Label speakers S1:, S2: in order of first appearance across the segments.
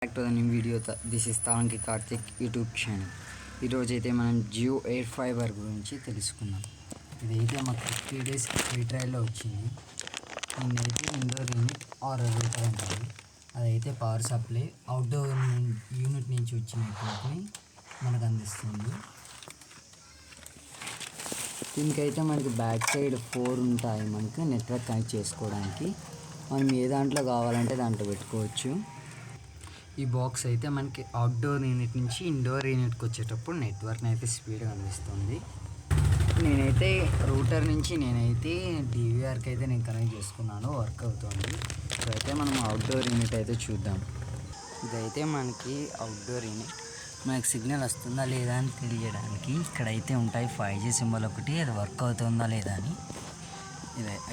S1: Back to the new video. This is Tanki Karthik YouTube channel. ఈరోజు అయితే మనం జియో ఎయిర్ ఫైబర్ గురించి తెలుసుకుందాం. ఇదైతే మాకు 50 days ఫ్రీ ట్రయల్లో వచ్చింది. దీన్నైతే ఇండోర్ యూనిట్ ఆర్ రూటర్ అంటారు. అదైతే పవర్ సప్లై అవుట్డోర్ యూనిట్ నుంచి వచ్చిన నెట్వర్క్ని మనకు అందిస్తుంది. దీనికైతే మనకి బ్యాక్ సైడ్ 4 ఉంటాయి మనకి నెట్వర్క్ కనెక్ట్ చేసుకోవడానికి. మనం ఏ దాంట్లో కావాలంటే దాంట్లో పెట్టుకోవచ్చు. ఈ బాక్స్ అయితే మనకి అవుట్డోర్ యూనిట్ నుంచి ఇండోర్ యూనిట్కి వచ్చేటప్పుడు నెట్వర్క్ని అయితే స్పీడ్గా అందిస్తుంది. నేనైతే రూటర్ నుంచి డివిఆర్కి అయితే నేను కనెక్ట్ చేసుకున్నాను, వర్క్ అవుతుంది. ఇప్పుడైతే మనం అవుట్డోర్ యూనిట్ అయితే చూద్దాం. ఇదైతే మనకి అవుట్డోర్ యూనిట్. మనకి సిగ్నల్ వస్తుందా లేదా అని తెలియడానికి ఇక్కడైతే ఉంటాయి 5G సింబల్ ఒకటి, అది వర్క్ అవుతుందా లేదా అని.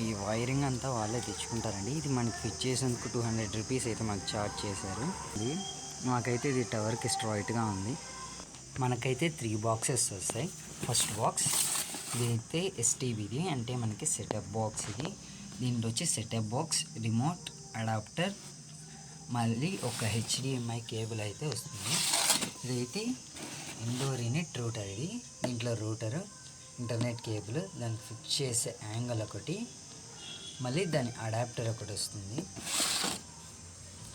S1: ఈ వైరింగ్ అంతా వాళ్ళే తెచ్చుకుంటారండి. ఇది మనకి ఫిట్ చేసేందుకు 200 రూపీస్ అయితే మాకు ఛార్జ్ చేశారు. మాకైతే ఇది టవర్కి స్ట్రైట్గా ఉంది. మనకైతే 3 బాక్సెస్ వస్తాయి. ఫస్ట్ బాక్స్ ఇదైతే ఎస్టీబీది, అంటే మనకి సెటప్ బాక్స్. ఇది దీంట్లో వచ్చి సెటప్ బాక్స్, రిమోట్, అడాప్టర్, మళ్ళీ ఒక HDMI కేబుల్ అయితే వస్తుంది. ఇదైతే ఇండోర్ యూనిట్ రూటర్. ఇది దీంట్లో రూటరు, ఇంటర్నెట్ కేబుల్, దాన్ని ఫిక్స్ చేసే యాంగిల్ ఒకటి, మళ్ళీ దాని అడాప్టర్ ఒకటి వస్తుంది.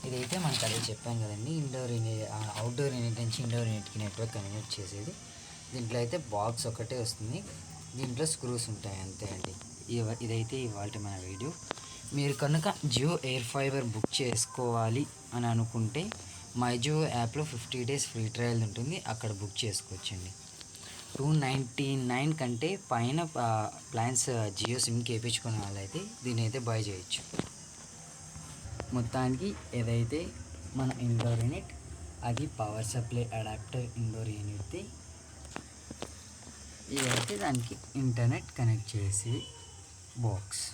S1: ఇదైతే మనకు అదే చెప్పాం కదండి, అవుట్డోర్ యూనిట్ నుంచి ఇండోర్ యూనిట్కి నెట్వర్క్ కనెక్ట్ చేసేది. దీంట్లో అయితే బాక్స్ ఒకటే వస్తుంది, దీంట్లో స్క్రూస్ ఉంటాయి అంతే అండి. ఇదైతే ఇవాళ మన వీడియో. మీరు కనుక జియో ఎయిర్ ఫైబర్ బుక్ చేసుకోవాలి అని అనుకుంటే మై జియో యాప్లో 50 days ఫ్రీ ట్రయల్ ఉంటుంది, అక్కడ బుక్ చేసుకోవచ్చండి. 299 కంటే పైన ప్లాన్స్ జియో సిమ్కి వేయించుకునే వాళ్ళైతే దీన్ని అయితే బై చేయొచ్చు. మొత్తానికి ఏదైతే మన ఇండోర్ యూనిట్, అది పవర్ సప్లై అడాప్టర్ ఇండోర్ యూనిట్ది. ఇదైతే దానికి ఇంటర్నెట్ కనెక్ట్ చేసి బాక్స్.